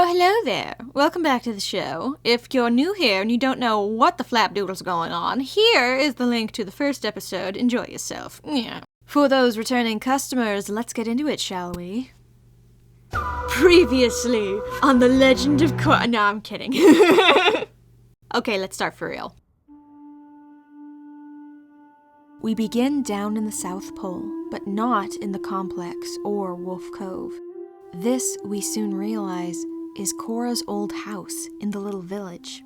Oh, hello there. Welcome back to the show. If you're new here and you don't know what the flapdoodle's going on, here is the link to the first episode. Enjoy yourself. Yeah. For those returning customers, let's get into it, shall we? Previously on the Legend of Korra. No, I'm kidding. Okay, let's start for real. We begin down in the South Pole, but not in the complex or Wolf Cove. This, we soon realize, is Korra's old house in the little village.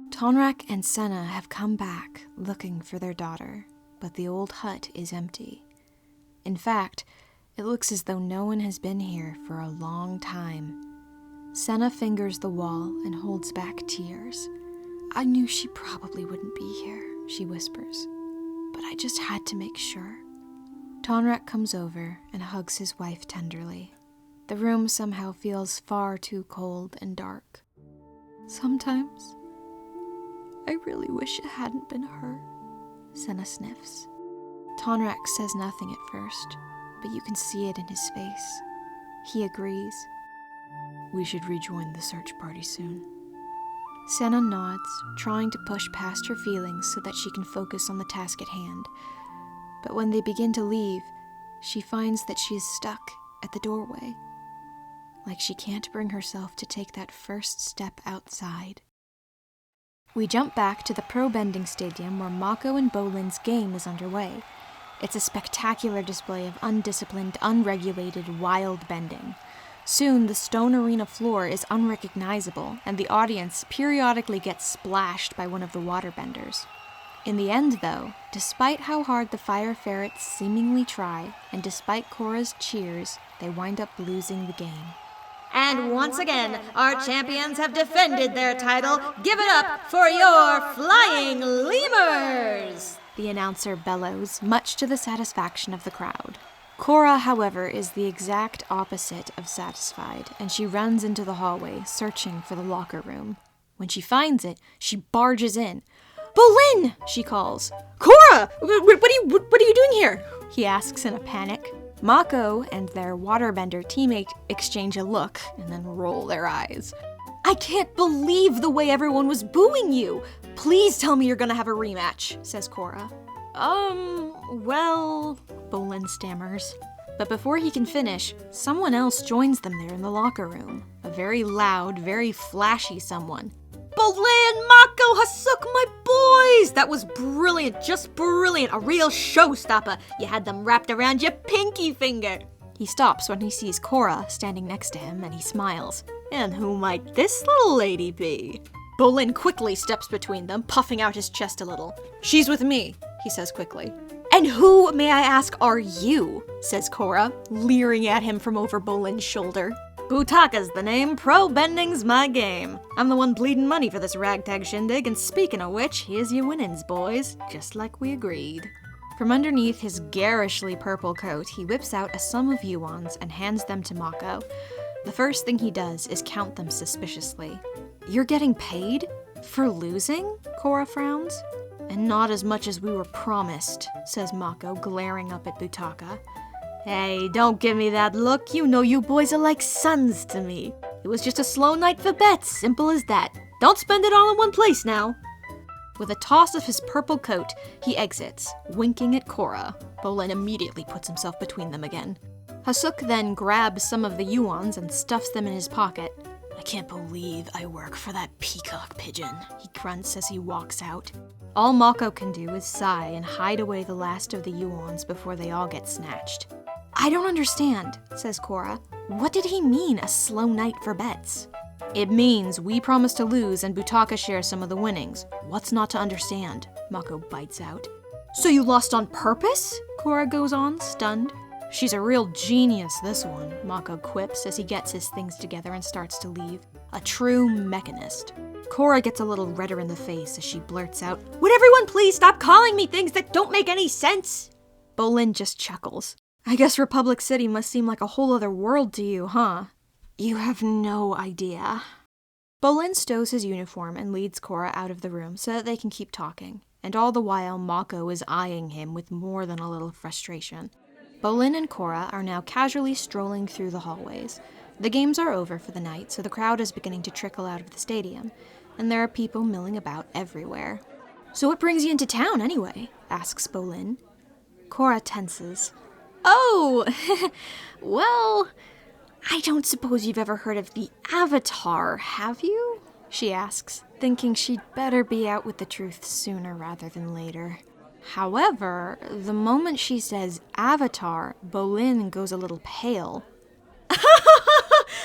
Tonrak and Senna have come back looking for their daughter, but the old hut is empty. In fact, it looks as though no one has been here for a long time. Senna fingers the wall and holds back tears. I knew she probably wouldn't be here, she whispers, but I just had to make sure. Tonrak comes over and hugs his wife tenderly. The room somehow feels far too cold and dark. Sometimes, I really wish it hadn't been her, Senna sniffs. Tonrak says nothing at first, but you can see it in his face. He agrees. We should rejoin the search party soon. Senna nods, trying to push past her feelings so that she can focus on the task at hand. But when they begin to leave, she finds that she is stuck at the doorway. Like she can't bring herself to take that first step outside. We jump back to the Probending stadium where Mako and Bolin's game is underway. It's a spectacular display of undisciplined, unregulated, wild bending. Soon, the stone arena floor is unrecognizable, and the audience periodically gets splashed by one of the waterbenders. In the end, though, despite how hard the fire ferrets seemingly try, and despite Korra's cheers, they wind up losing the game. And once again, our champions have defended their title. Give it up for your flying lemurs! The announcer bellows, much to the satisfaction of the crowd. Korra, however, is the exact opposite of satisfied, and she runs into the hallway, searching for the locker room. When she finds it, she barges in. "Bolin!" she calls. "Korra! What are you doing here?" he asks in a panic. Mako and their waterbender teammate exchange a look and then roll their eyes. "I can't believe the way everyone was booing you! Please tell me you're gonna have a rematch," says Korra. Well, Bolin stammers. But before he can finish, someone else joins them there in the locker room. A very loud, very flashy someone. "Bolin, Mako, Hasuk, my boys! That was brilliant, just brilliant, a real showstopper. You had them wrapped around your pinky finger." He stops when he sees Korra standing next to him, and he smiles. "And who might this little lady be?" Bolin quickly steps between them, puffing out his chest a little. "She's with me," he says quickly. "And who, may I ask, are you?" says Korra, leering at him from over Bolin's shoulder. "Butaka's the name, Probending's my game. I'm the one bleeding money for this ragtag shindig, and speaking of which, here's your winnings, boys, just like we agreed." From underneath his garishly purple coat, he whips out a sum of yuans and hands them to Mako. The first thing he does is count them suspiciously. "You're getting paid? For losing?" Korra frowns. "And not as much as we were promised," says Mako, glaring up at Butaka. "Hey, don't give me that look. You know you boys are like sons to me. It was just a slow night for bets, simple as that. Don't spend it all in one place now." With a toss of his purple coat, he exits, winking at Korra. Bolin immediately puts himself between them again. Hasuk then grabs some of the yuans and stuffs them in his pocket. "I can't believe I work for that peacock pigeon," he grunts as he walks out. All Mako can do is sigh and hide away the last of the yuans before they all get snatched. "I don't understand," says Korra. "What did he mean, a slow night for bets?" "It means we promise to lose and Butaka shares some of the winnings. What's not to understand?" Mako bites out. "So you lost on purpose?" Korra goes on, stunned. "She's a real genius, this one," Mako quips as he gets his things together and starts to leave. "A true mechanist." Korra gets a little redder in the face as she blurts out, "Would everyone please stop calling me things that don't make any sense?" Bolin just chuckles. "I guess Republic City must seem like a whole other world to you, huh?" "You have no idea." Bolin stows his uniform and leads Korra out of the room so that they can keep talking, and all the while Mako is eyeing him with more than a little frustration. Bolin and Korra are now casually strolling through the hallways. The games are over for the night, so the crowd is beginning to trickle out of the stadium, and there are people milling about everywhere. "So what brings you into town, anyway?" asks Bolin. Korra tenses. "Oh, well, I don't suppose you've ever heard of the Avatar, have you?" she asks, thinking she'd better be out with the truth sooner rather than later. However, the moment she says Avatar, Bolin goes a little pale.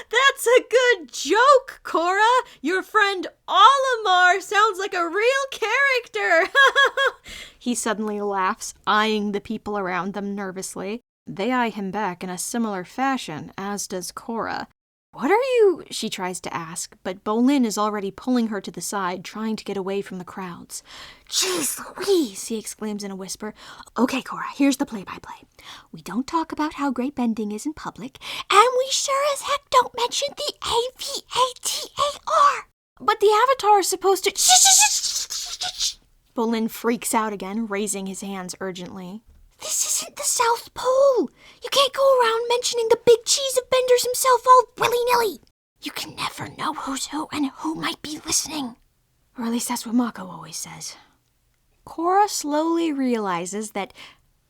That's a good joke, Korra! Your friend Olimar sounds like a real character! He suddenly laughs, eyeing the people around them nervously. They eye him back in a similar fashion, as does Korra. "What are you?" she tries to ask, but Bolin is already pulling her to the side, trying to get away from the crowds. "Jeez Louise," he exclaims in a whisper. "Okay, Korra, here's the play-by-play. We don't talk about how great bending is in public, and we sure as heck don't mention the AVATAR. But the Avatar is supposed to..." Bolin freaks out again, raising his hands urgently. "This isn't the South Pole! You can't go around mentioning the big cheese of Benders himself all willy-nilly! You can never know who's who and who might be listening." Or at least that's what Mako always says. Korra slowly realizes that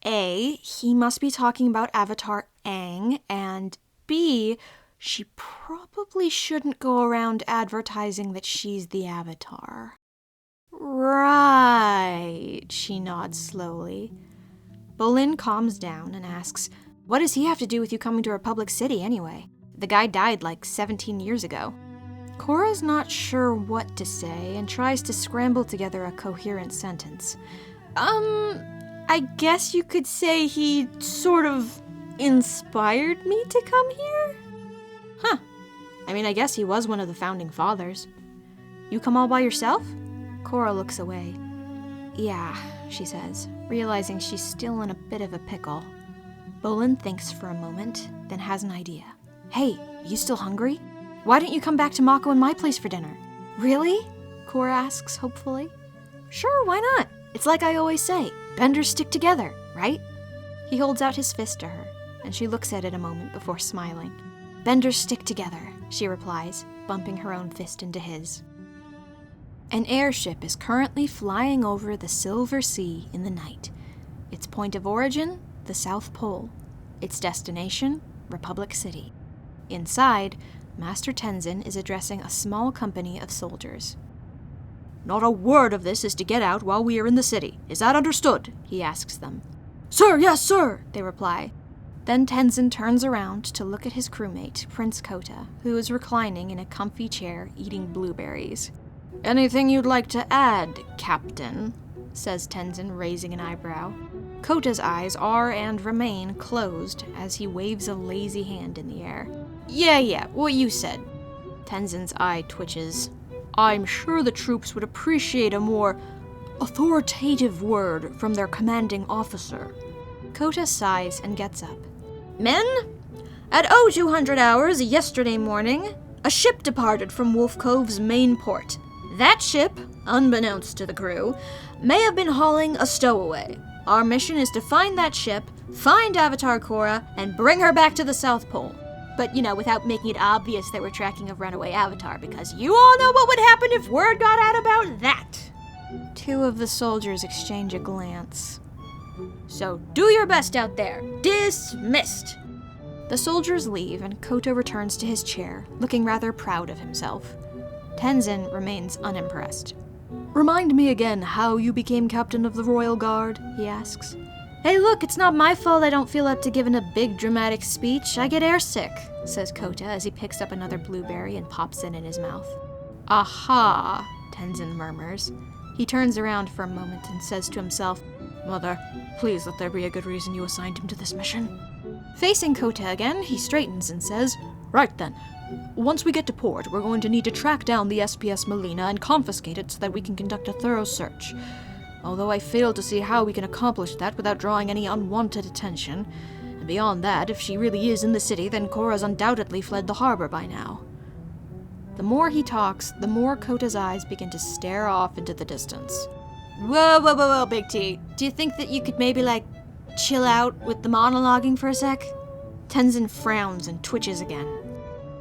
A, he must be talking about Avatar Aang, and B, she probably shouldn't go around advertising that she's the Avatar. "Right," she nods slowly. Bolin calms down and asks, "What does he have to do with you coming to Republic City anyway? The guy died like 17 years ago." Korra's not sure what to say and tries to scramble together a coherent sentence. I guess you could say he sort of inspired me to come here?" "Huh. I mean, I guess he was one of the founding fathers. You come all by yourself?" Korra looks away. "Yeah," she says, realizing she's still in a bit of a pickle. Bolin thinks for a moment, then has an idea. "Hey, you still hungry? Why don't you come back to Mako and my place for dinner?" "Really?" Korra asks hopefully. "Sure, why not? It's like I always say, benders stick together, right?" He holds out his fist to her, and she looks at it a moment before smiling. "Benders stick together," she replies, bumping her own fist into his. An airship is currently flying over the Silver Sea in the night. Its point of origin, the South Pole. Its destination, Republic City. Inside, Master Tenzin is addressing a small company of soldiers. "Not a word of this is to get out while we are in the city. Is that understood?" he asks them. "Sir, yes, sir," they reply. Then Tenzin turns around to look at his crewmate, Prince Kota, who is reclining in a comfy chair eating blueberries. "Anything you'd like to add, Captain?" says Tenzin, raising an eyebrow. Kota's eyes are and remain closed as he waves a lazy hand in the air. Yeah, what you said." Tenzin's eye twitches. "I'm sure the troops would appreciate a more authoritative word from their commanding officer." Kota sighs and gets up. Men, at 0200 hours yesterday morning, a ship departed from Wolf Cove's main port. That ship, unbeknownst to the crew, may have been hauling a stowaway. Our mission is to find that ship, find Avatar Korra, and bring her back to the South Pole. But, without making it obvious that we're tracking a runaway Avatar, because you all know what would happen if word got out about that. Two of the soldiers exchange a glance. So do your best out there. Dismissed. The soldiers leave, and Kota returns to his chair, looking rather proud of himself. Tenzin remains unimpressed. "Remind me again how you became captain of the Royal Guard," he asks. "Hey, look, it's not my fault I don't feel up to giving a big dramatic speech. I get airsick," says Kota as he picks up another blueberry and pops it in his mouth. "Aha," Tenzin murmurs. He turns around for a moment and says to himself, "Mother, please let there be a good reason you assigned him to this mission." Facing Kota again, he straightens and says, "Right then. Once we get to port, we're going to need to track down the SPS Melina and confiscate it so that we can conduct a thorough search. Although I fail to see how we can accomplish that without drawing any unwanted attention. And beyond that, if she really is in the city, then Korra's undoubtedly fled the harbor by now." The more he talks, the more Kota's eyes begin to stare off into the distance. Whoa, Big T. Do you think that you could maybe, chill out with the monologuing for a sec?" Tenzin frowns and twitches again.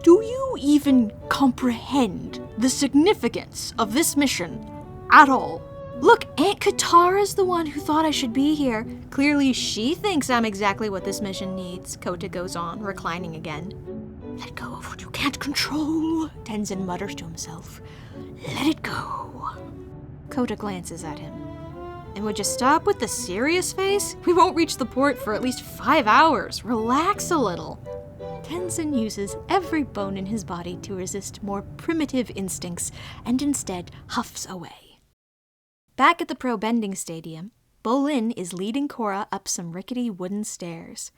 Do you even comprehend the significance of this mission at all? Look, Aunt Katara's the one who thought I should be here. Clearly she thinks I'm exactly what this mission needs, Kota goes on, reclining again. Let go of what you can't control, Tenzin mutters to himself. Let it go. Kota glances at him. And would you stop with the serious face? We won't reach the port for at least 5 hours. Relax a little. Tenzin uses every bone in his body to resist more primitive instincts and instead huffs away. Back at the Probending Stadium, Bolin is leading Korra up some rickety wooden stairs.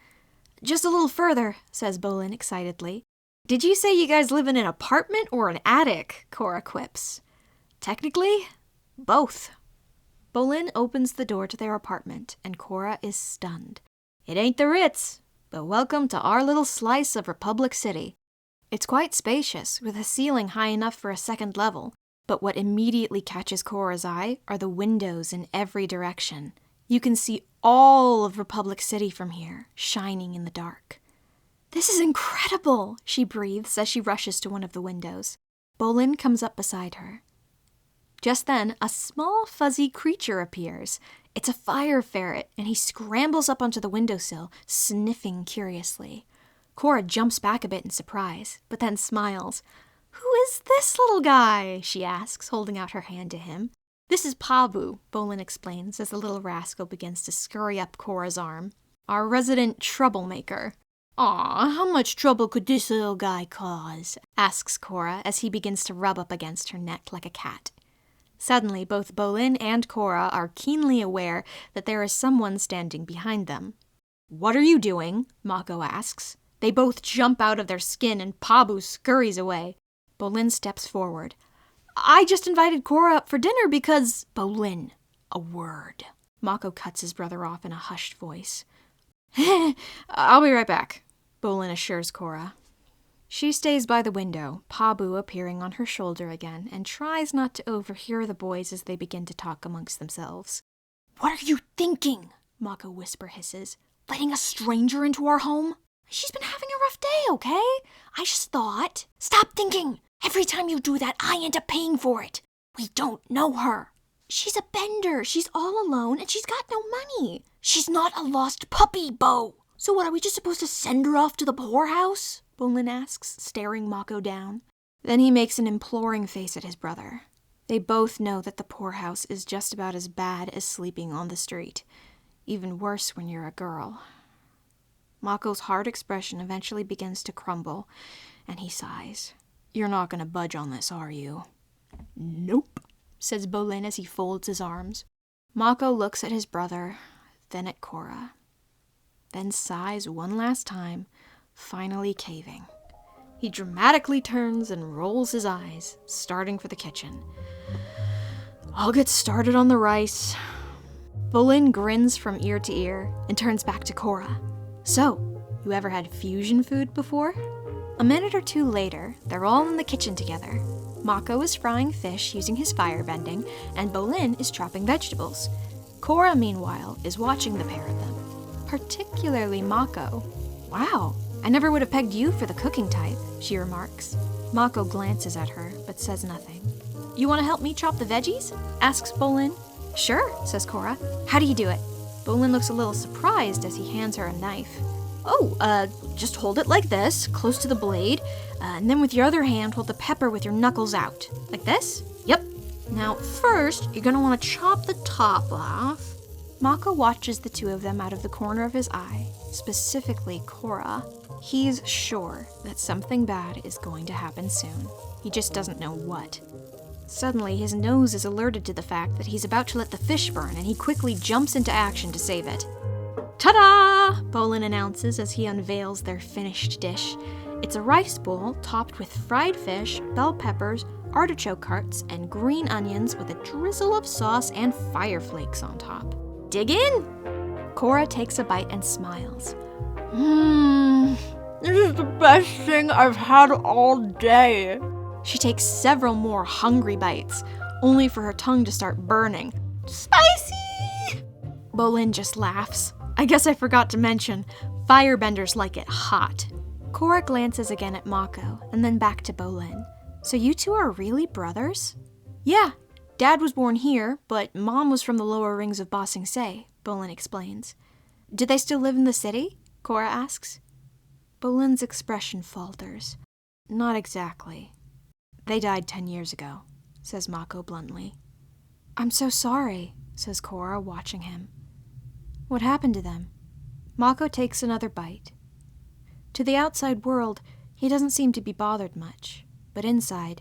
Just a little further, says Bolin excitedly. Did you say you guys live in an apartment or an attic? Korra quips. Technically, both. Bolin opens the door to their apartment, and Korra is stunned. It ain't the Ritz, but welcome to our little slice of Republic City. It's quite spacious, with a ceiling high enough for a second level. But what immediately catches Korra's eye are the windows in every direction. You can see all of Republic City from here, shining in the dark. This is incredible, she breathes as she rushes to one of the windows. Bolin comes up beside her. Just then, a small fuzzy creature appears. It's a fire ferret, and he scrambles up onto the windowsill, sniffing curiously. Korra jumps back a bit in surprise, but then smiles. "Who is this little guy?" she asks, holding out her hand to him. "This is Pabu," Bolin explains as the little rascal begins to scurry up Korra's arm. "Our resident troublemaker." "Aw, how much trouble could this little guy cause?" asks Korra as he begins to rub up against her neck like a cat. Suddenly, both Bolin and Korra are keenly aware that there is someone standing behind them. "What are you doing?" Mako asks. They both jump out of their skin and Pabu scurries away. Bolin steps forward. "I just invited Korra up for dinner because—" "Bolin, a word." Mako cuts his brother off in a hushed voice. "I'll be right back," Bolin assures Korra. She stays by the window, Pabu appearing on her shoulder again, and tries not to overhear the boys as they begin to talk amongst themselves. "What are you thinking?" Mako whisper hisses. "Letting a stranger into our home? She's been having a rough day, okay? I just thought—" "Stop thinking! Every time you do that, I end up paying for it. We don't know her. She's a bender. She's all alone, and she's got no money. She's not a lost puppy, Bo. So what, are we just supposed to send her off to the poorhouse?" Bolin asks, staring Mako down. Then he makes an imploring face at his brother. They both know that the poorhouse is just about as bad as sleeping on the street. Even worse when you're a girl. Mako's hard expression eventually begins to crumble, and he sighs. "You're not going to budge on this, are you?" "Nope," says Bolin as he folds his arms. Mako looks at his brother, then at Korra. Then sighs one last time, finally caving. He dramatically turns and rolls his eyes, starting for the kitchen. "I'll get started on the rice." Bolin grins from ear to ear and turns back to Korra. "So, you ever had fusion food before?" A minute or two later, they're all in the kitchen together. Mako is frying fish using his firebending, and Bolin is chopping vegetables. Korra, meanwhile, is watching the pair of them, particularly Mako. "Wow, I never would have pegged you for the cooking type," she remarks. Mako glances at her, but says nothing. "You want to help me chop the veggies?" asks Bolin. "Sure," says Korra. "How do you do it?" Bolin looks a little surprised as he hands her a knife. Just hold it like this, close to the blade, and then with your other hand hold the pepper with your knuckles out. Like this? Yep. Now, first, you're gonna want to chop the top off." Mako watches the two of them out of the corner of his eye, specifically Korra. He's sure that something bad is going to happen soon. He just doesn't know what. Suddenly, his nose is alerted to the fact that he's about to let the fish burn, and he quickly jumps into action to save it. "Ta-da!" Bolin announces as he unveils their finished dish. It's a rice bowl topped with fried fish, bell peppers, artichoke hearts, and green onions with a drizzle of sauce and fire flakes on top. "Dig in!" Korra takes a bite and smiles. This is the best thing I've had all day." She takes several more hungry bites, only for her tongue to start burning. "Spicy!" Bolin just laughs. I guess I forgot to mention, firebenders like it hot. Korra glances again at Mako, and then back to Bolin. So you two are really brothers? Yeah, Dad was born here, but Mom was from the lower rings of Ba Sing Se, Bolin explains. Did they still live in the city? Korra asks. Bolin's expression falters. Not exactly. They died 10 years ago, says Mako bluntly. I'm so sorry, says Korra, watching him. What happened to them? Mako takes another bite. To the outside world, he doesn't seem to be bothered much, but inside,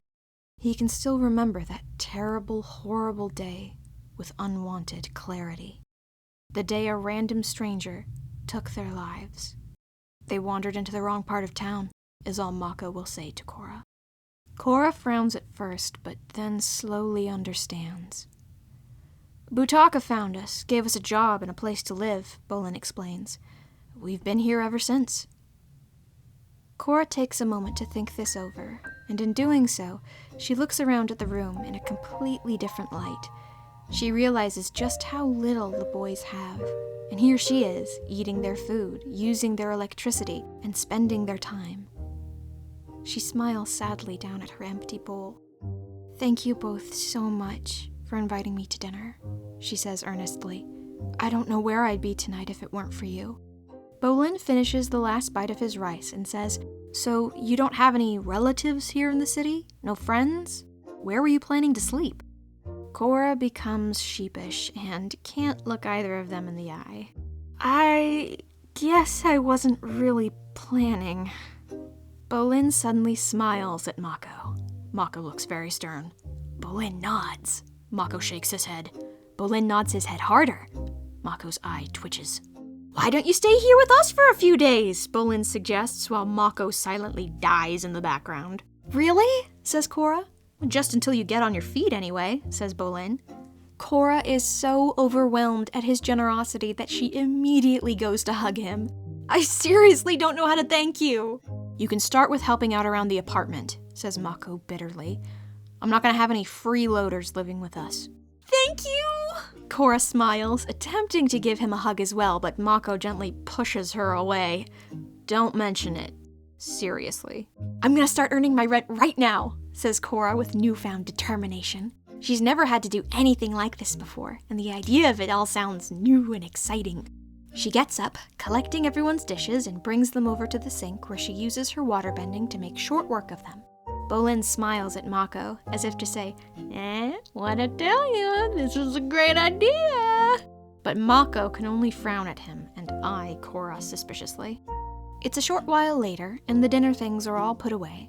he can still remember that terrible, horrible day with unwanted clarity. The day a random stranger took their lives. They wandered into the wrong part of town, is all Mako will say to Korra. Korra frowns at first, but then slowly understands. Butaka found us, gave us a job and a place to live, Bolin explains. We've been here ever since. Korra takes a moment to think this over, and in doing so, she looks around at the room in a completely different light. She realizes just how little the boys have, and here she is, eating their food, using their electricity, and spending their time. She smiles sadly down at her empty bowl. Thank you both so much for inviting me to dinner, she says earnestly. I don't know where I'd be tonight if it weren't for you. Bolin finishes the last bite of his rice and says, So you don't have any relatives here in the city? No friends? Where were you planning to sleep? Korra becomes sheepish and can't look either of them in the eye. I guess I wasn't really planning. Bolin suddenly smiles at Mako. Mako looks very stern. Bolin nods. Mako shakes his head. Bolin nods his head harder. Mako's eye twitches. Why don't you stay here with us for a few days? Bolin suggests while Mako silently dies in the background. Really? Says Korra. Just until you get on your feet anyway, says Bolin. Korra is so overwhelmed at his generosity that she immediately goes to hug him. I seriously don't know how to thank you. You can start with helping out around the apartment, says Mako bitterly. I'm not going to have any freeloaders living with us. Thank you! Korra smiles, attempting to give him a hug as well, but Mako gently pushes her away. Don't mention it. Seriously. I'm going to start earning my rent right now, says Korra with newfound determination. She's never had to do anything like this before, and the idea of it all sounds new and exciting. She gets up, collecting everyone's dishes, and brings them over to the sink where she uses her waterbending to make short work of them. Bolin smiles at Mako, as if to say, what I tell you, this is a great idea. But Mako can only frown at him and eye Korra suspiciously. It's a short while later, and the dinner things are all put away.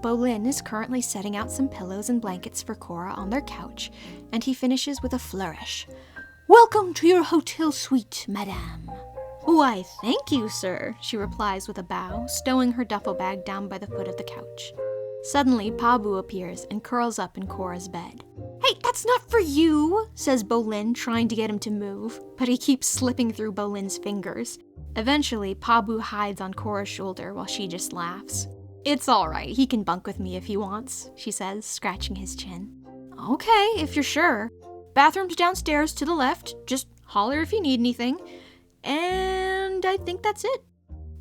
Bolin is currently setting out some pillows and blankets for Korra on their couch, and he finishes with a flourish. Welcome to your hotel suite, madame. Why, thank you, sir, she replies with a bow, stowing her duffel bag down by the foot of the couch. Suddenly, Pabu appears and curls up in Korra's bed. Hey, that's not for you, says Bolin, trying to get him to move, but he keeps slipping through Bolin's fingers. Eventually, Pabu hides on Korra's shoulder while she just laughs. It's all right, he can bunk with me if he wants, she says, scratching his chin. Okay, if you're sure. Bathroom's downstairs to the left, just holler if you need anything. And I think that's it.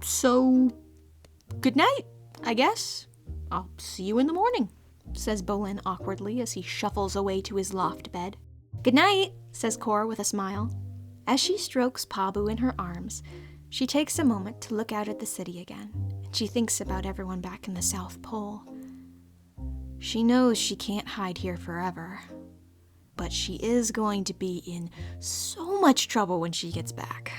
So, good night, I guess. I'll see you in the morning, says Bolin awkwardly as he shuffles away to his loft bed. Good night, says Korra with a smile. As she strokes Pabu in her arms, she takes a moment to look out at the city again, and she thinks about everyone back in the South Pole. She knows she can't hide here forever, but she is going to be in so much trouble when she gets back.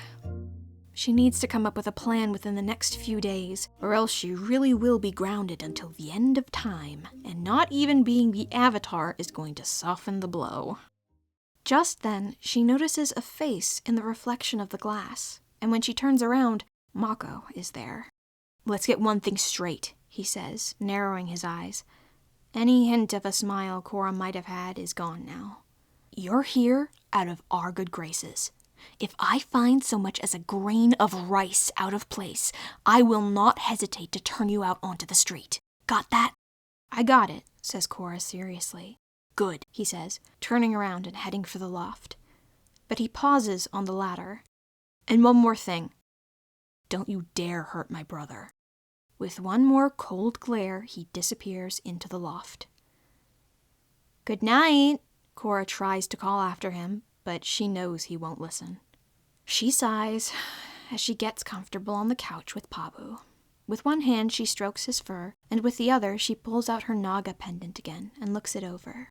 She needs to come up with a plan within the next few days, or else she really will be grounded until the end of time, and not even being the Avatar is going to soften the blow. Just then, she notices a face in the reflection of the glass, and when she turns around, Mako is there. Let's get one thing straight, he says, narrowing his eyes. Any hint of a smile Korra might have had is gone now. You're here out of our good graces. If I find so much as a grain of rice out of place, I will not hesitate to turn you out onto the street. Got that? I got it, says Korra seriously. Good, he says, turning around and heading for the loft. But he pauses on the ladder. And one more thing. Don't you dare hurt my brother. With one more cold glare, he disappears into the loft. "Good night," Korra tries to call after him, but she knows he won't listen. She sighs as she gets comfortable on the couch with Pabu. With one hand, she strokes his fur, and with the other, she pulls out her Naga pendant again and looks it over.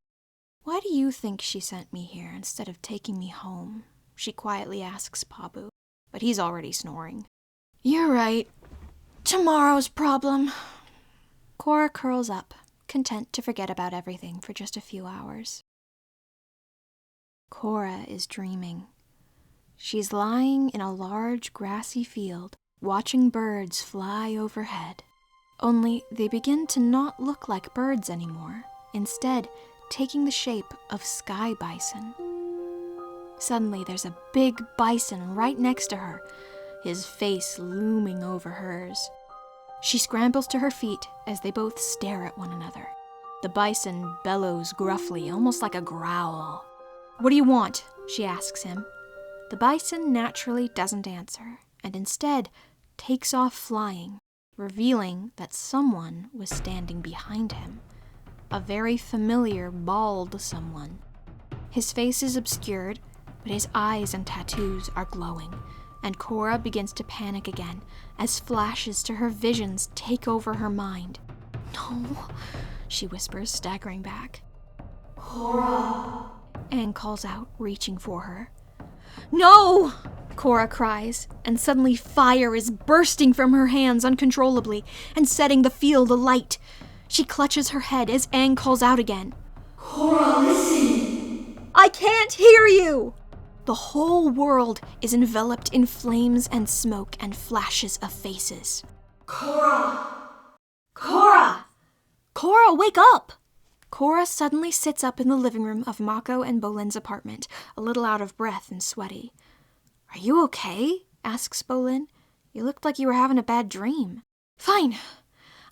"Why do you think she sent me here instead of taking me home?" she quietly asks Pabu, but he's already snoring. "You're right. Tomorrow's problem." Korra curls up, content to forget about everything for just a few hours. Korra is dreaming. She's lying in a large grassy field, watching birds fly overhead. Only they begin to not look like birds anymore, instead taking the shape of sky bison. Suddenly there's a big bison right next to her, his face looming over hers. She scrambles to her feet as they both stare at one another. The bison bellows gruffly, almost like a growl. "What do you want?" she asks him. The bison naturally doesn't answer, and instead takes off flying, revealing that someone was standing behind him. A very familiar, bald someone. His face is obscured, but his eyes and tattoos are glowing, and Korra begins to panic again as flashes to her visions take over her mind. "No," she whispers, staggering back. "Korra," Aang calls out, reaching for her. "No!" Korra cries, and suddenly fire is bursting from her hands uncontrollably and setting the field alight. She clutches her head as Aang calls out again. "Korra, listen! I can't hear you!" The whole world is enveloped in flames and smoke and flashes of faces. "Korra! Korra! Korra, wake up!" Korra suddenly sits up in the living room of Mako and Bolin's apartment, a little out of breath and sweaty. "Are you okay?" asks Bolin. "You looked like you were having a bad dream." "Fine.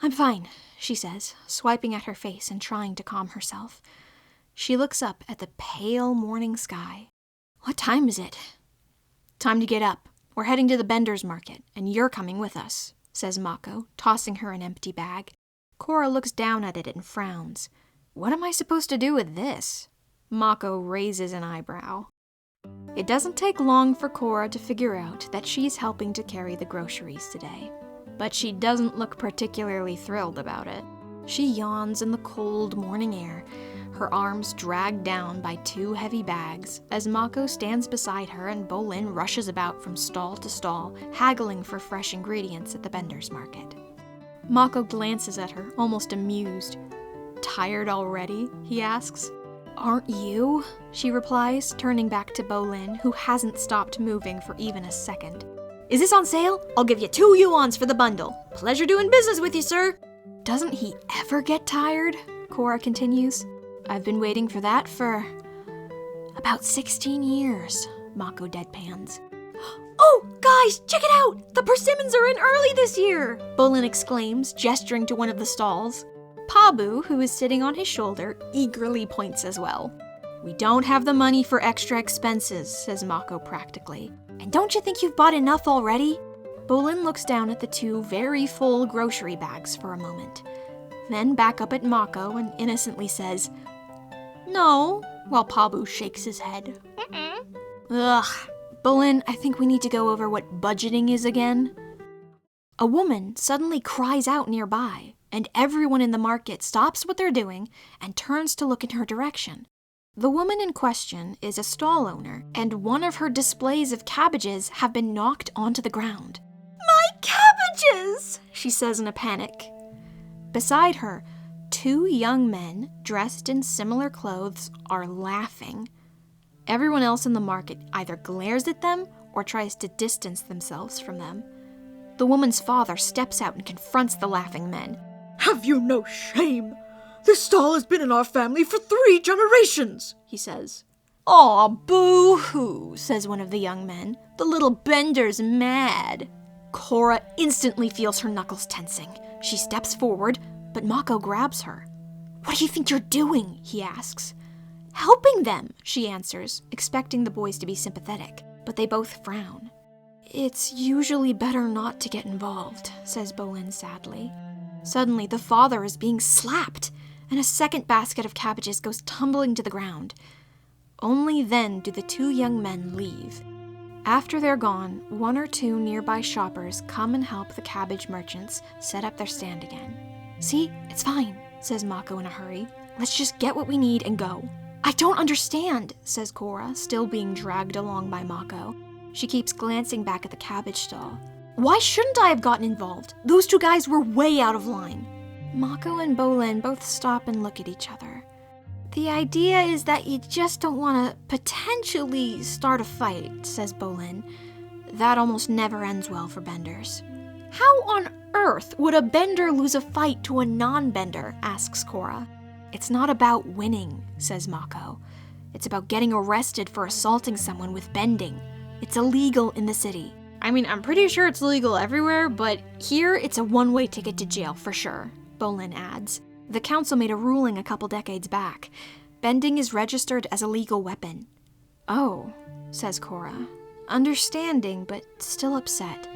I'm fine," she says, swiping at her face and trying to calm herself. She looks up at the pale morning sky. "What time is it?" "Time to get up. We're heading to the Bender's Market, and you're coming with us," says Mako, tossing her an empty bag. Korra looks down at it and frowns. "What am I supposed to do with this?" Mako raises an eyebrow. It doesn't take long for Korra to figure out that she's helping to carry the groceries today. But she doesn't look particularly thrilled about it. She yawns in the cold morning air, her arms dragged down by 2 heavy bags, as Mako stands beside her and Bolin rushes about from stall to stall, haggling for fresh ingredients at the Bender's Market. Mako glances at her, almost amused. "Tired already?" he asks. "Aren't you?" she replies, turning back to Bolin, who hasn't stopped moving for even a second. "Is this on sale? I'll give you 2 yuans for the bundle. Pleasure doing business with you, sir." "Doesn't he ever get tired?" Korra continues. "I've been waiting for that for about 16 years, Mako deadpans. "Oh, guys, check it out! The persimmons are in early this year!" Bolin exclaims, gesturing to one of the stalls. Pabu, who is sitting on his shoulder, eagerly points as well. "We don't have the money for extra expenses," says Mako practically. "And don't you think you've bought enough already?" Bolin looks down at the 2 very full grocery bags for a moment, then back up at Mako and innocently says, "No," while Pabu shakes his head. "Ugh. Bolin, I think we need to go over what budgeting is again." A woman suddenly cries out nearby, and everyone in the market stops what they're doing and turns to look in her direction. The woman in question is a stall owner, and one of her displays of cabbages have been knocked onto the ground. "My cabbages!" she says in a panic. Beside her, 2 young men, dressed in similar clothes, are laughing. Everyone else in the market either glares at them or tries to distance themselves from them. The woman's father steps out and confronts the laughing men. "Have you no shame? This stall has been in our family for 3 generations, he says. "Aw, boo-hoo," says one of the young men. "The little Bender's mad." Korra instantly feels her knuckles tensing. She steps forward, but Mako grabs her. "What do you think you're doing?" he asks. "Helping them," she answers, expecting the boys to be sympathetic, but they both frown. It's usually better not to get involved, says Bolin sadly. Suddenly, the father is being slapped, and a second basket of cabbages goes tumbling to the ground. Only then do the two young men leave. After they're gone, one or two nearby shoppers come and help the cabbage merchants set up their stand again. See, it's fine, says Mako in a hurry. Let's just get what we need and go. I don't understand, says Korra, still being dragged along by Mako. She keeps glancing back at the cabbage stall. Why shouldn't I have gotten involved? Those two guys were way out of line. Mako and Bolin both stop and look at each other. The idea is that you just don't want to potentially start a fight, says Bolin. That almost never ends well for benders. How on earth would a bender lose a fight to a non-bender, asks Korra. It's not about winning, says Mako. It's about getting arrested for assaulting someone with bending. It's illegal in the city. I mean, I'm pretty sure it's legal everywhere, but here it's a one-way ticket to jail for sure, Bolin adds. The council made a ruling a couple decades back. Bending is registered as a legal weapon. Oh, says Korra, understanding but still upset.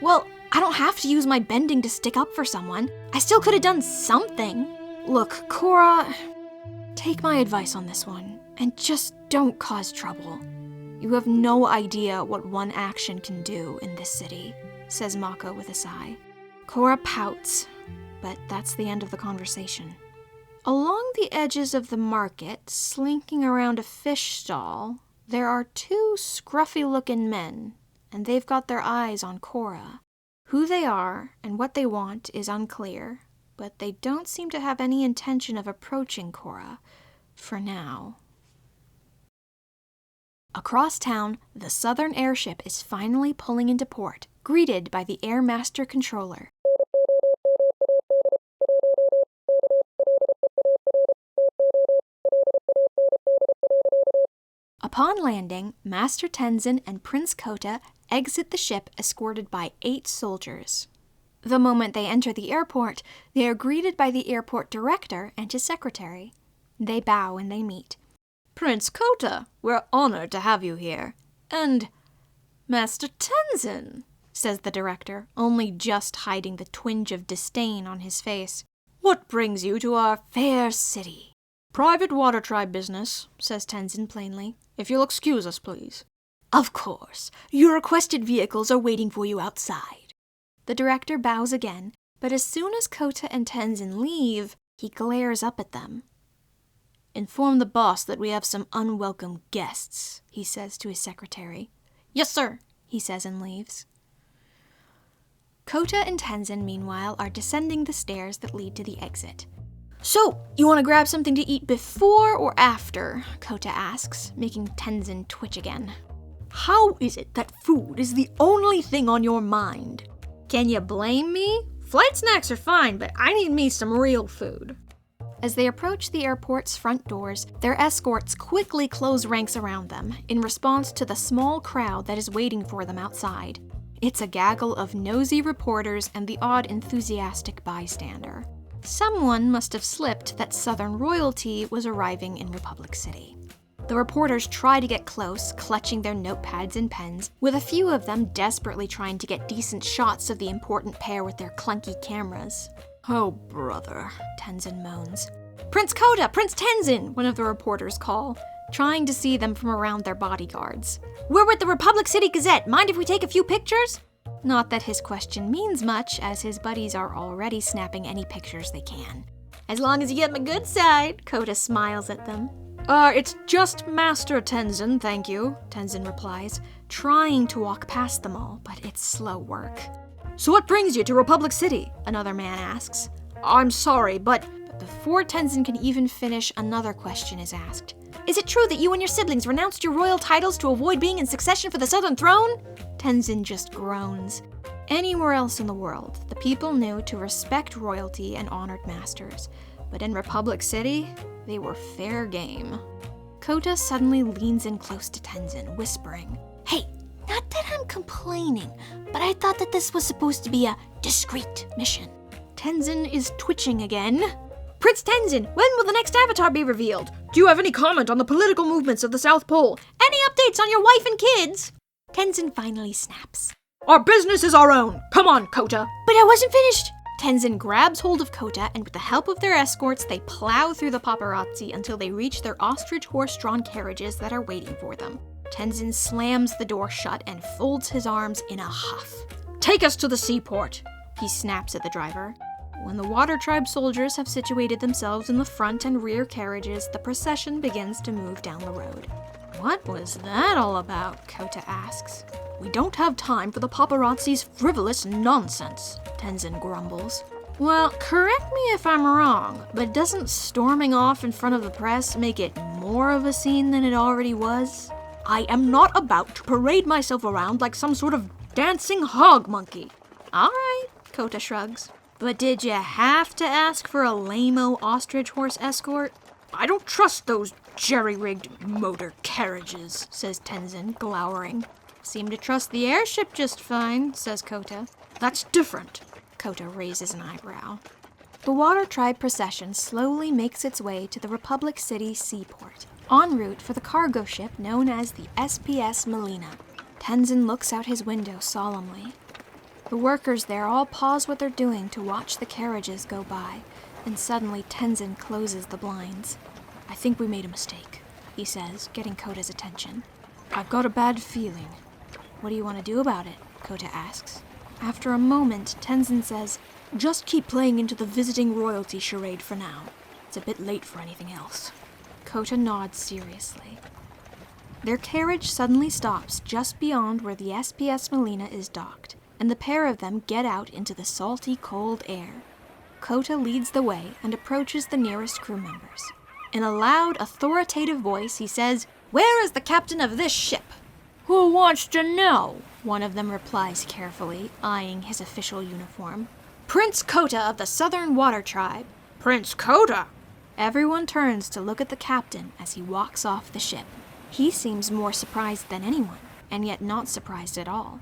Well, I don't have to use my bending to stick up for someone. I still could have done something. Look, Korra, take my advice on this one, and just don't cause trouble. You have no idea what one action can do in this city, says Mako with a sigh. Korra pouts, but that's the end of the conversation. Along the edges of the market, slinking around a fish stall, there are two scruffy-looking men, and they've got their eyes on Korra. Who they are and what they want is unclear, but they don't seem to have any intention of approaching Korra, for now. Across town, the southern airship is finally pulling into port, greeted by the Air Master Controller. Upon landing, Master Tenzin and Prince Kota exit the ship escorted by 8 soldiers. The moment they enter the airport, they are greeted by the airport director and his secretary. They bow and they meet. Prince Kota, we're honored to have you here. And Master Tenzin, says the director, only just hiding the twinge of disdain on his face. What brings you to our fair city? Private water tribe business, says Tenzin plainly. If you'll excuse us, please. Of course. Your requested vehicles are waiting for you outside. The director bows again, but as soon as Kota and Tenzin leave, he glares up at them. Inform the boss that we have some unwelcome guests, he says to his secretary. Yes, sir, he says and leaves. Kota and Tenzin, meanwhile, are descending the stairs that lead to the exit. So, you want to grab something to eat before or after? Kota asks, making Tenzin twitch again. How is it that food is the only thing on your mind? Can you blame me? Flight snacks are fine, but I need me some real food. As they approach the airport's front doors, their escorts quickly close ranks around them in response to the small crowd that is waiting for them outside. It's a gaggle of nosy reporters and the odd enthusiastic bystander. Someone must have slipped that Southern royalty was arriving in Republic City. The reporters try to get close, clutching their notepads and pens, with a few of them desperately trying to get decent shots of the important pair with their clunky cameras. Oh, brother, Tenzin moans. Prince Kota! Prince Tenzin! One of the reporters call, trying to see them from around their bodyguards. We're with the Republic City Gazette. Mind if we take a few pictures? Not that his question means much, as his buddies are already snapping any pictures they can. As long as you get my good side, Kota smiles at them. It's just Master Tenzin, thank you, Tenzin replies, trying to walk past them all, but it's slow work. So what brings you to Republic City? Another man asks. I'm sorry, but before Tenzin can even finish, another question is asked. Is it true that you and your siblings renounced your royal titles to avoid being in succession for the Southern Throne? Tenzin just groans. Anywhere else in the world, the people knew to respect royalty and honored masters. But in Republic City, they were fair game. Kota suddenly leans in close to Tenzin, whispering, Hey, not that I'm complaining, but I thought that this was supposed to be a discreet mission. Tenzin is twitching again. Prince Tenzin, when will the next avatar be revealed? Do you have any comment on the political movements of the South Pole? Any updates on your wife and kids? Tenzin finally snaps. Our business is our own. Come on, Kota. But I wasn't finished! Tenzin grabs hold of Kota, and with the help of their escorts, they plow through the paparazzi until they reach their ostrich horse-drawn carriages that are waiting for them. Tenzin slams the door shut and folds his arms in a huff. Take us to the seaport, he snaps at the driver. When the Water Tribe soldiers have situated themselves in the front and rear carriages, the procession begins to move down the road. What was that all about? Kota asks. We don't have time for the paparazzi's frivolous nonsense, Tenzin grumbles. Well, correct me if I'm wrong, but doesn't storming off in front of the press make it more of a scene than it already was? I am not about to parade myself around like some sort of dancing hog monkey. All right, Kota shrugs. But did you have to ask for a lame-o ostrich horse escort? I don't trust those jerry-rigged motor carriages, says Tenzin, glowering. Seem to trust the airship just fine, says Kota. That's different. Kota raises an eyebrow. The Water Tribe procession slowly makes its way to the Republic City seaport, en route for the cargo ship known as the SPS Melina. Tenzin looks out his window solemnly. The workers there all pause what they're doing to watch the carriages go by, and suddenly Tenzin closes the blinds. I think we made a mistake, he says, getting Kota's attention. I've got a bad feeling. What do you want to do about it? Kota asks. After a moment, Tenzin says, just keep playing into the visiting royalty charade for now. It's a bit late for anything else. Kota nods seriously. Their carriage suddenly stops just beyond where the SPS Melina is docked, and the pair of them get out into the salty, cold air. Kota leads the way and approaches the nearest crew members. In a loud, authoritative voice, he says, "Where is the captain of this ship?" Who wants to know? One of them replies carefully, eyeing his official uniform. Prince Kota of the Southern Water Tribe. Prince Kota? Everyone turns to look at the captain as he walks off the ship. He seems more surprised than anyone, and yet not surprised at all.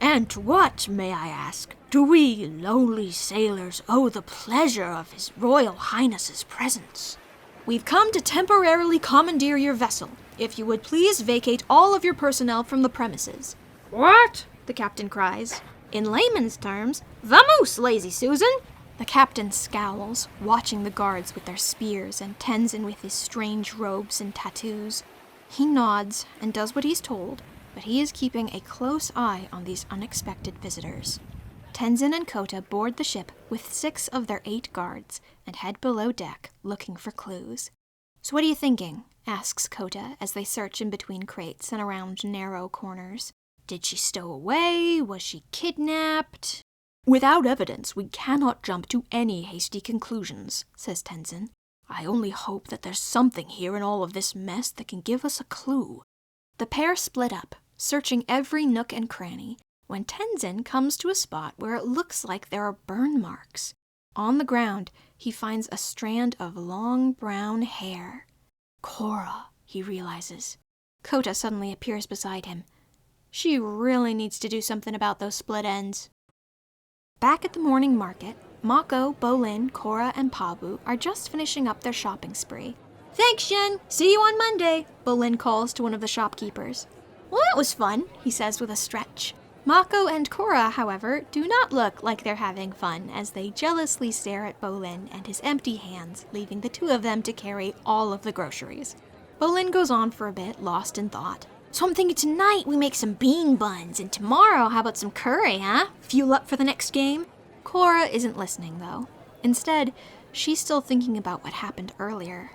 And to what, may I ask, do we lowly sailors owe the pleasure of His Royal Highness's presence? We've come to temporarily commandeer your vessel. If you would please vacate all of your personnel from the premises. What? The captain cries. In layman's terms, vamoose, lazy Susan! The captain scowls, watching the guards with their spears and Tenzin with his strange robes and tattoos. He nods and does what he's told, but he is keeping a close eye on these unexpected visitors. Tenzin and Kota board the ship with 6 of their 8 guards and head below deck looking for clues. So what are you thinking? Asks Kota as they search in between crates and around narrow corners. Did she stow away? Was she kidnapped? Without evidence, we cannot jump to any hasty conclusions, says Tenzin. I only hope that there's something here in all of this mess that can give us a clue. The pair split up, searching every nook and cranny, when Tenzin comes to a spot where it looks like there are burn marks. On the ground, he finds a strand of long brown hair. Korra, he realizes. Kota suddenly appears beside him. She really needs to do something about those split ends. Back at the morning market, Mako, Bolin, Korra, and Pabu are just finishing up their shopping spree. Thanks, Shen. See you on Monday, Bolin calls to one of the shopkeepers. Well, that was fun, he says with a stretch. Mako and Korra, however, do not look like they're having fun as they jealously stare at Bolin and his empty hands, leaving the two of them to carry all of the groceries. Bolin goes on for a bit, lost in thought. So I'm thinking tonight we make some bean buns, and tomorrow how about some curry, huh? Fuel up for the next game? Korra isn't listening, though. Instead, she's still thinking about what happened earlier.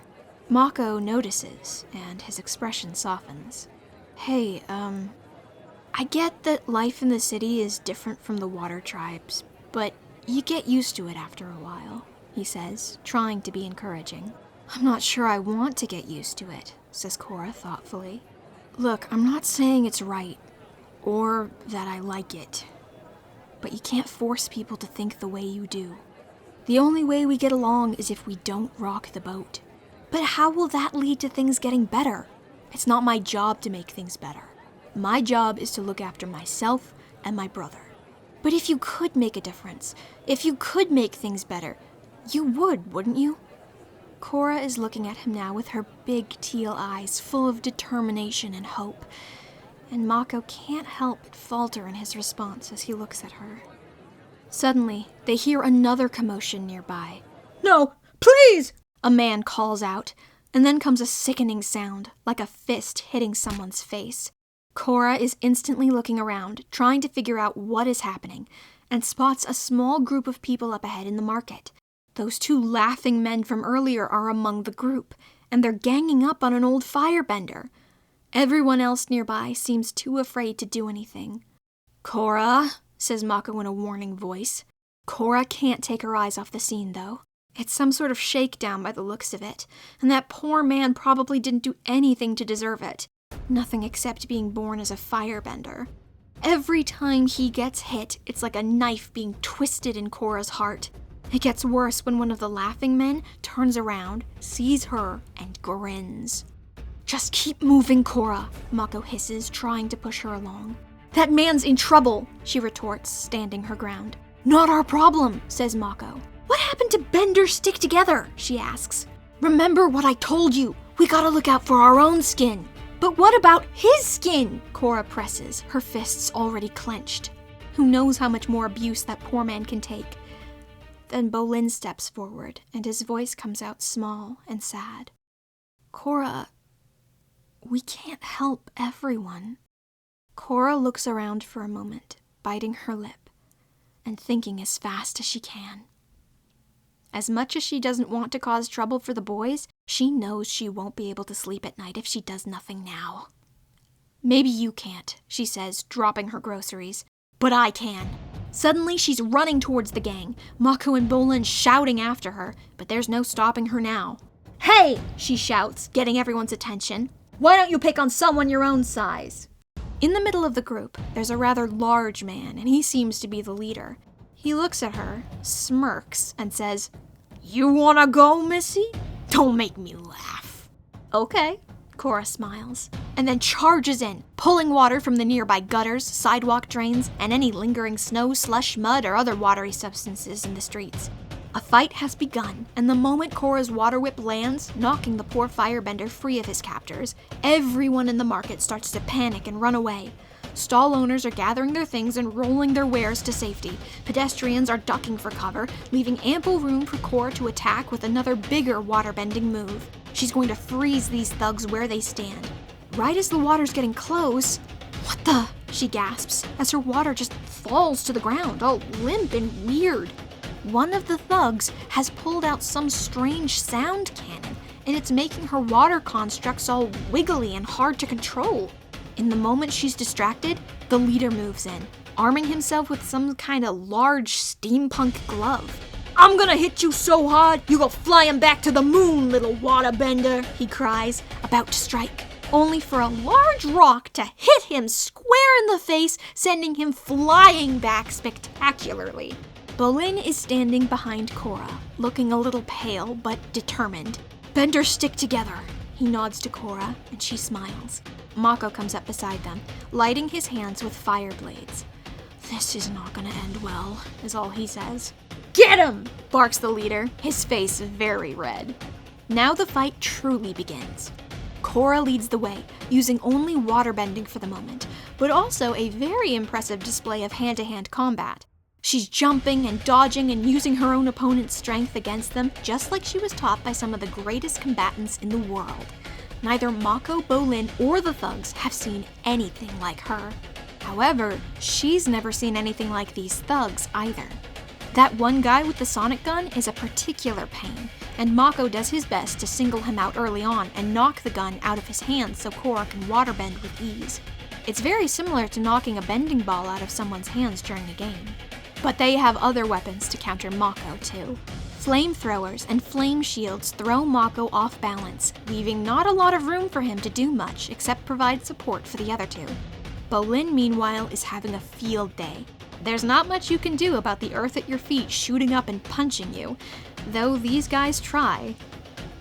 Mako notices, and his expression softens. Hey, I get that life in the city is different from the water tribes, but you get used to it after a while, he says, trying to be encouraging. I'm not sure I want to get used to it, says Korra thoughtfully. Look, I'm not saying it's right, or that I like it, but you can't force people to think the way you do. The only way we get along is if we don't rock the boat. But how will that lead to things getting better? It's not my job to make things better. My job is to look after myself and my brother. But if you could make a difference, if you could make things better, you would, wouldn't you? Korra is looking at him now with her big teal eyes full of determination and hope. and Mako can't help but falter in his response as he looks at her. Suddenly, they hear another commotion nearby. No, please! A man calls out, and then comes a sickening sound, like a fist hitting someone's face. Korra is instantly looking around, trying to figure out what is happening, and spots a small group of people up ahead in the market. Those two laughing men from earlier are among the group, and they're ganging up on an old firebender. Everyone else nearby seems too afraid to do anything. "Korra," says Mako in a warning voice. Korra can't take her eyes off the scene, though. It's some sort of shakedown by the looks of it, and that poor man probably didn't do anything to deserve it. Nothing except being born as a firebender. Every time he gets hit, it's like a knife being twisted in Korra's heart. It gets worse when one of the laughing men turns around, sees her, and grins. "Just keep moving, Korra," Mako hisses, trying to push her along. "That man's in trouble," she retorts, standing her ground. "Not our problem," says Mako. "What happened to bender stick together?" she asks. "Remember what I told you. We gotta look out for our own skin." "But what about his skin?" Korra presses, her fists already clenched. Who knows how much more abuse that poor man can take? Then Bolin steps forward, and his voice comes out small and sad. "Korra, we can't help everyone." Korra looks around for a moment, biting her lip, and thinking as fast as she can. As much as she doesn't want to cause trouble for the boys, she knows she won't be able to sleep at night if she does nothing now. "Maybe you can't," she says, dropping her groceries, "but I can." Suddenly, she's running towards the gang, Mako and Bolin shouting after her, but there's no stopping her now. "Hey!" she shouts, getting everyone's attention. "Why don't you pick on someone your own size?" In the middle of the group, there's a rather large man, and he seems to be the leader. He looks at her, smirks, and says, "You wanna go, Missy? Don't make me laugh." "Okay," Korra smiles, and then charges in, pulling water from the nearby gutters, sidewalk drains, and any lingering snow, slush, mud, or other watery substances in the streets. A fight has begun, and the moment Korra's water whip lands, knocking the poor firebender free of his captors, everyone in the market starts to panic and run away. Stall owners are gathering their things and rolling their wares to safety. Pedestrians are ducking for cover, leaving ample room for Korra to attack with another bigger waterbending move. She's going to freeze these thugs where they stand. Right as the water's getting close, "What the?" she gasps, as her water just falls to the ground, all limp and weird. One of the thugs has pulled out some strange sound cannon, and it's making her water constructs all wiggly and hard to control. In the moment she's distracted, the leader moves in, arming himself with some kind of large steampunk glove. "I'm gonna hit you so hard, you go flying back to the moon, little waterbender," he cries, about to strike, only for a large rock to hit him square in the face, sending him flying back spectacularly. Bolin is standing behind Korra, looking a little pale but determined. "Bender stick together." He nods to Korra, and she smiles. Mako comes up beside them, lighting his hands with fire blades. "This is not gonna end well," is all he says. "Get him!" barks the leader, his face very red. Now the fight truly begins. Korra leads the way, using only waterbending for the moment, but also a very impressive display of hand-to-hand combat. She's jumping and dodging and using her own opponent's strength against them, just like she was taught by some of the greatest combatants in the world. Neither Mako, Bolin, or the thugs have seen anything like her. However, she's never seen anything like these thugs either. That one guy with the sonic gun is a particular pain, and Mako does his best to single him out early on and knock the gun out of his hands so Korra can waterbend with ease. It's very similar to knocking a bending ball out of someone's hands during a game. But they have other weapons to counter Mako too. Flamethrowers and flame shields throw Mako off balance, leaving not a lot of room for him to do much except provide support for the other two. Bolin, meanwhile, is having a field day. There's not much you can do about the earth at your feet shooting up and punching you, though these guys try.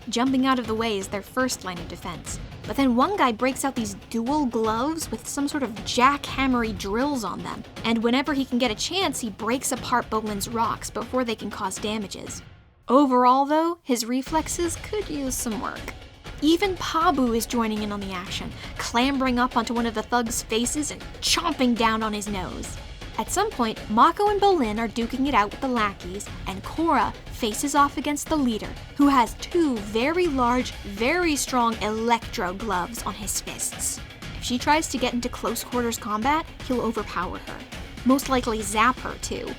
Jumping out of the way is their first line of defense. But then one guy breaks out these dual gloves with some sort of jackhammery drills on them, and whenever he can get a chance, he breaks apart Bolin's rocks before they can cause damages. Overall, though, his reflexes could use some work. Even Pabu is joining in on the action, clambering up onto one of the thugs' faces and chomping down on his nose. At some point, Mako and Bolin are duking it out with the lackeys, and Korra faces off against the leader, who has 2 very large, very strong electro gloves on his fists. If she tries to get into close quarters combat, he'll overpower her. Most likely zap her, too.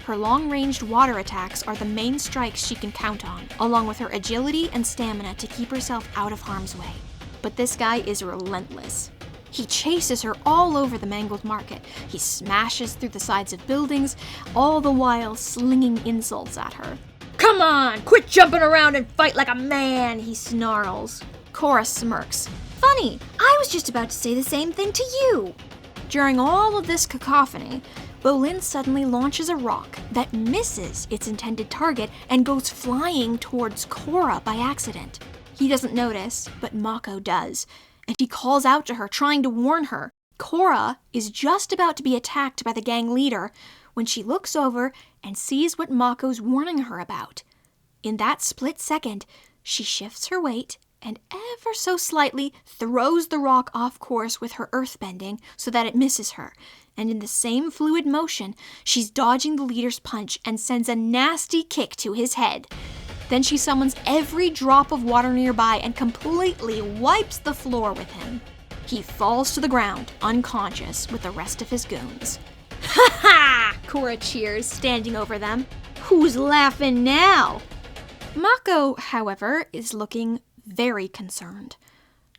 Her long-ranged water attacks are the main strikes she can count on, along with her agility and stamina to keep herself out of harm's way. But this guy is relentless. He chases her all over the mangled market. He smashes through the sides of buildings, all the while slinging insults at her. Come on, quit jumping around and fight like a man, he snarls. Korra smirks. Funny, I was just about to say the same thing to you. During all of this cacophony, Bolin suddenly launches a rock that misses its intended target and goes flying towards Korra by accident. He doesn't notice, but Mako does, and he calls out to her, trying to warn her. Korra is just about to be attacked by the gang leader when she looks over and sees what Mako's warning her about. In that split second, she shifts her weight and ever so slightly throws the rock off course with her earthbending so that it misses her. And in the same fluid motion, she's dodging the leader's punch and sends a nasty kick to his head. Then she summons every drop of water nearby and completely wipes the floor with him. He falls to the ground, unconscious, with the rest of his goons. Ha ha! Korra cheers, standing over them. Who's laughing now? Mako, however, is looking very concerned.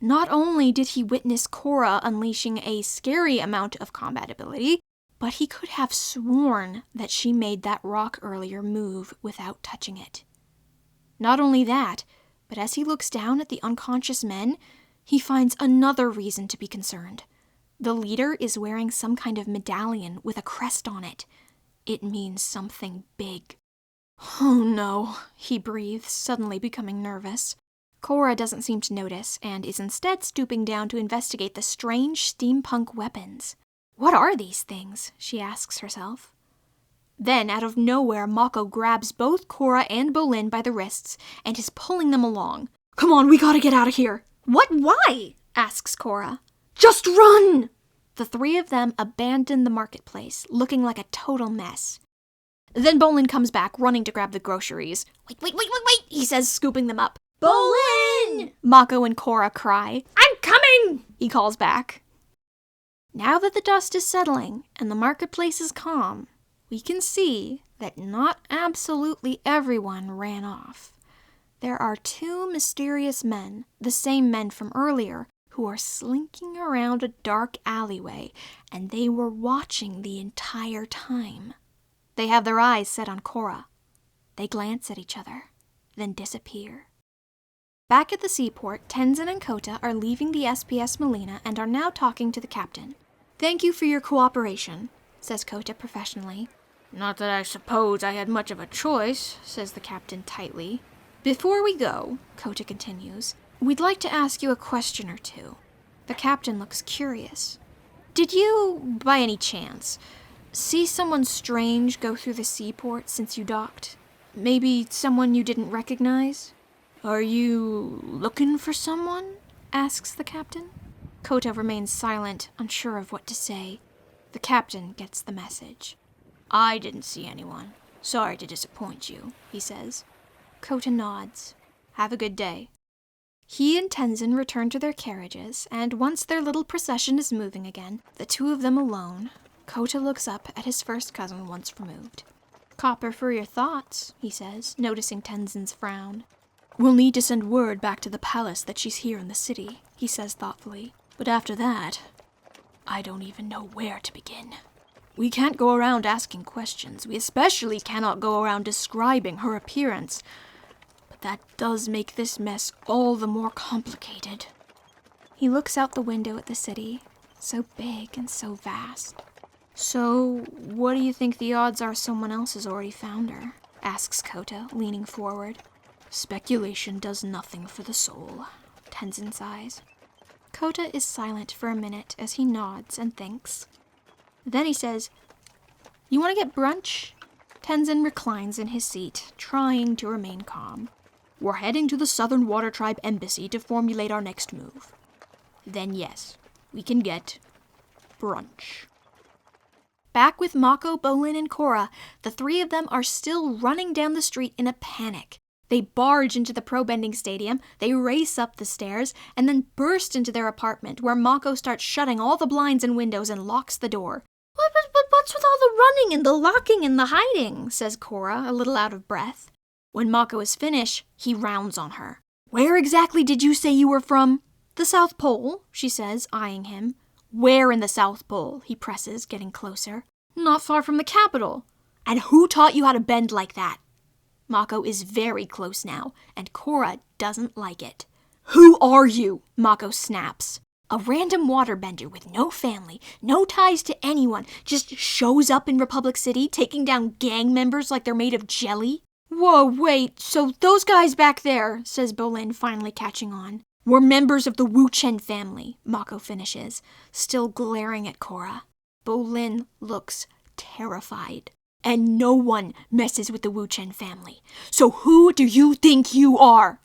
Not only did he witness Korra unleashing a scary amount of combat ability, but he could have sworn that she made that rock earlier move without touching it. Not only that, but as he looks down at the unconscious men, he finds another reason to be concerned. The leader is wearing some kind of medallion with a crest on it. It means something big. Oh no, he breathes, suddenly becoming nervous. Korra doesn't seem to notice and is instead stooping down to investigate the strange steampunk weapons. What are these things? She asks herself. Then, out of nowhere, Mako grabs both Korra and Bolin by the wrists and is pulling them along. Come on, we gotta get out of here. What? Why? Asks Korra. Just run! The 3 of them abandon the marketplace, looking like a total mess. Then Bolin comes back, running to grab the groceries. Wait, he says, scooping them up. Bolin! Mako and Korra cry. I'm coming! He calls back. Now that the dust is settling and the marketplace is calm, we can see that not absolutely everyone ran off. There are 2 mysterious men, the same men from earlier, who are slinking around a dark alleyway, and they were watching the entire time. They have their eyes set on Korra. They glance at each other, then disappear. Back at the seaport, Tenzin and Kota are leaving the SPS Melina and are now talking to the captain. "Thank you for your cooperation," says Kota professionally. Not that I suppose I had much of a choice, says the captain tightly. "Before we go," Kota continues, "we'd like to ask you a question or two." The captain looks curious. "Did you, by any chance, see someone strange go through the seaport since you docked? Maybe someone you didn't recognize?" Are you looking for someone? Asks the captain. Kota remains silent, unsure of what to say. The captain gets the message. I didn't see anyone. Sorry to disappoint you, he says. Kota nods. Have a good day. He and Tenzin return to their carriages, and once their little procession is moving again, the 2 of them alone, Kota looks up at his first cousin once removed. "Copper for your thoughts," he says, noticing Tenzin's frown. "We'll need to send word back to the palace that she's here in the city," he says thoughtfully. "But after that, I don't even know where to begin. We can't go around asking questions. We especially cannot go around describing her appearance. But that does make this mess all the more complicated." He looks out the window at the city, so big and so vast. "So, what do you think the odds are someone else has already found her?" asks Kota, leaning forward. "Speculation does nothing for the soul," Tenzin sighs. Kota is silent for a minute as he nods and thinks. Then he says, "You want to get brunch?" Tenzin reclines in his seat, trying to remain calm. We're heading to the Southern Water Tribe Embassy to formulate our next move. Then yes, we can get brunch. Back with Mako, Bolin, and Korra, the three of them are still running down the street in a panic. They barge into the Probending Stadium, they race up the stairs, and then burst into their apartment, where Mako starts shutting all the blinds and windows and locks the door. What's with all the running and the locking and the hiding? Says Korra, a little out of breath. When Mako is finished, he rounds on her. Where exactly did you say you were from? The South Pole, she says, eyeing him. Where in the South Pole? He presses, getting closer. Not far from the capital. And who taught you how to bend like that? Mako is very close now, and Korra doesn't like it. Who are you? Mako snaps. A random waterbender with no family, no ties to anyone, just shows up in Republic City taking down gang members like they're made of jelly? Whoa, wait, so those guys back there, says Bolin, finally catching on. We're members of the Wu Chen family, Mako finishes, still glaring at Korra. Bolin looks terrified. And no one messes with the Wu Chen family. So who do you think you are?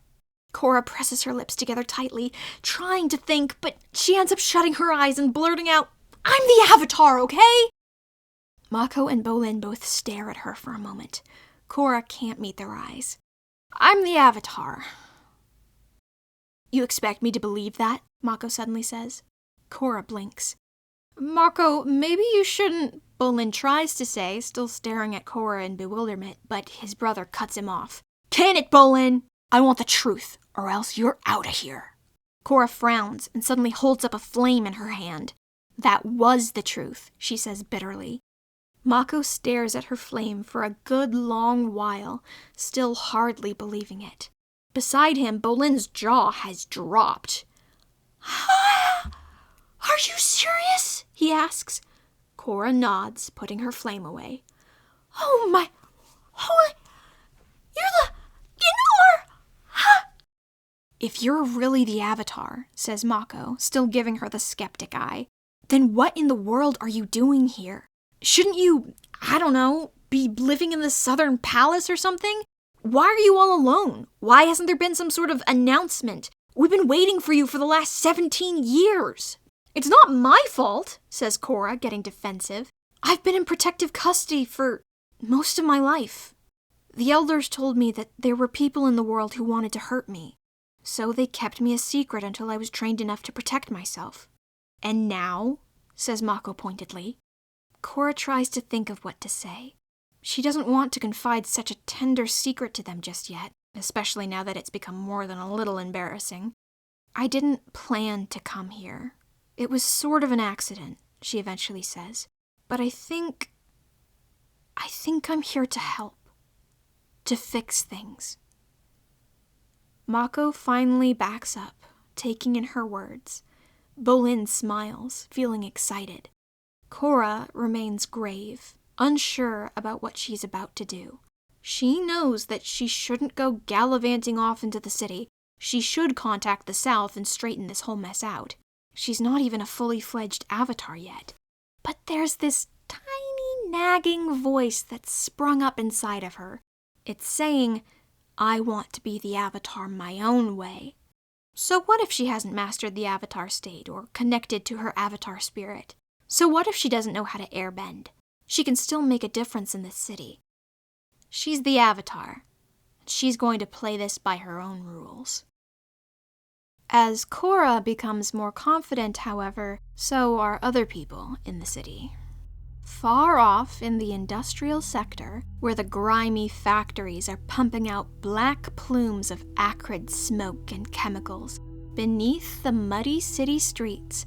Korra presses her lips together tightly, trying to think, but she ends up shutting her eyes and blurting out, I'm the Avatar, okay? Mako and Bolin both stare at her for a moment. Korra can't meet their eyes. I'm the Avatar. You expect me to believe that? Mako suddenly says. Korra blinks. Mako, maybe you shouldn't... Bolin tries to say, still staring at Korra in bewilderment, but his brother cuts him off. Can it, Bolin? I want the truth, or else you're out of here. Korra frowns and suddenly holds up a flame in her hand. That was the truth, she says bitterly. Mako stares at her flame for a good long while, still hardly believing it. Beside him, Bolin's jaw has dropped. Are you serious? He asks. Korra nods, putting her flame away. Oh my... Holy... If you're really the Avatar, says Mako, still giving her the skeptic eye, then what in the world are you doing here? Shouldn't you, I don't know, be living in the Southern Palace or something? Why are you all alone? Why hasn't there been some sort of announcement? We've been waiting for you for the last 17 years. It's not my fault, says Korra, getting defensive. I've been in protective custody for most of my life. The elders told me that there were people in the world who wanted to hurt me. So they kept me a secret until I was trained enough to protect myself. And now, says Mako pointedly. Korra tries to think of what to say. She doesn't want to confide such a tender secret to them just yet, especially now that it's become more than a little embarrassing. I didn't plan to come here. It was sort of an accident, she eventually says. But I think I'm here to help. To fix things. Mako finally backs up, taking in her words. Bolin smiles, feeling excited. Korra remains grave, unsure about what she's about to do. She knows that she shouldn't go gallivanting off into the city. She should contact the South and straighten this whole mess out. She's not even a fully fledged Avatar yet. But there's this tiny nagging voice that's sprung up inside of her. It's saying, I want to be the Avatar my own way. So what if she hasn't mastered the Avatar state or connected to her Avatar spirit? So what if she doesn't know how to airbend? She can still make a difference in this city. She's the Avatar. She's going to play this by her own rules. As Korra becomes more confident, however, so are other people in the city. Far off in the industrial sector, where the grimy factories are pumping out black plumes of acrid smoke and chemicals, beneath the muddy city streets,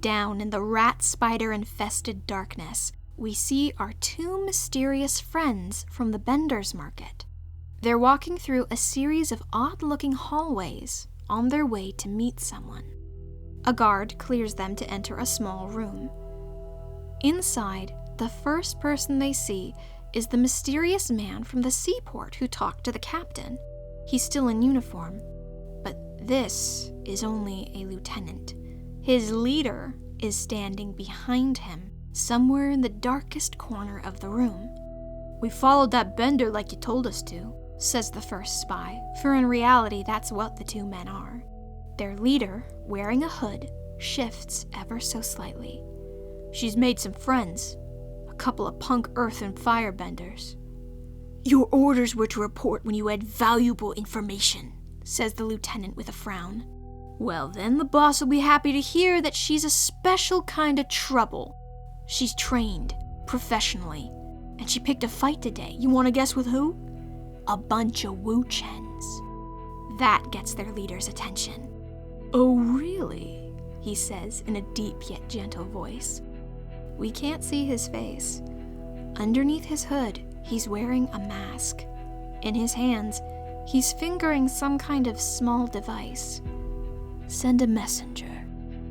down in the rat-spider-infested darkness, we see our two mysterious friends from the Bender's Market. They're walking through a series of odd-looking hallways on their way to meet someone. A guard clears them to enter a small room. Inside, the first person they see is the mysterious man from the seaport who talked to the captain. He's still in uniform, but this is only a lieutenant. His leader is standing behind him, somewhere in the darkest corner of the room. We followed that bender like you told us to, says the first spy, for in reality that's what the two men are. Their leader, wearing a hood, shifts ever so slightly. She's made some friends, a couple of punk earth and firebenders. Your orders were to report when you had valuable information, says the lieutenant with a frown. Well, then the boss will be happy to hear that she's a special kind of trouble. She's trained, professionally, and she picked a fight today. You want to guess with who? A bunch of Wu-Chens. That gets their leader's attention. Oh, really? He says in a deep yet gentle voice. We can't see his face. Underneath his hood, he's wearing a mask. In his hands, he's fingering some kind of small device. Send a messenger.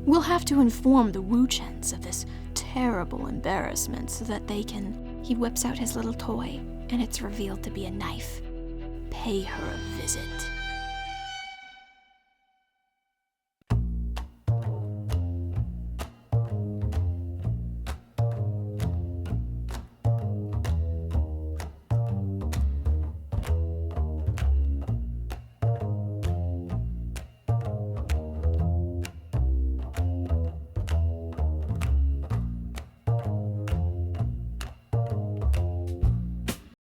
We'll have to inform the Wu-Chens of this terrible embarrassment so that they can... He whips out his little toy, and it's revealed to be a knife. Pay her a visit.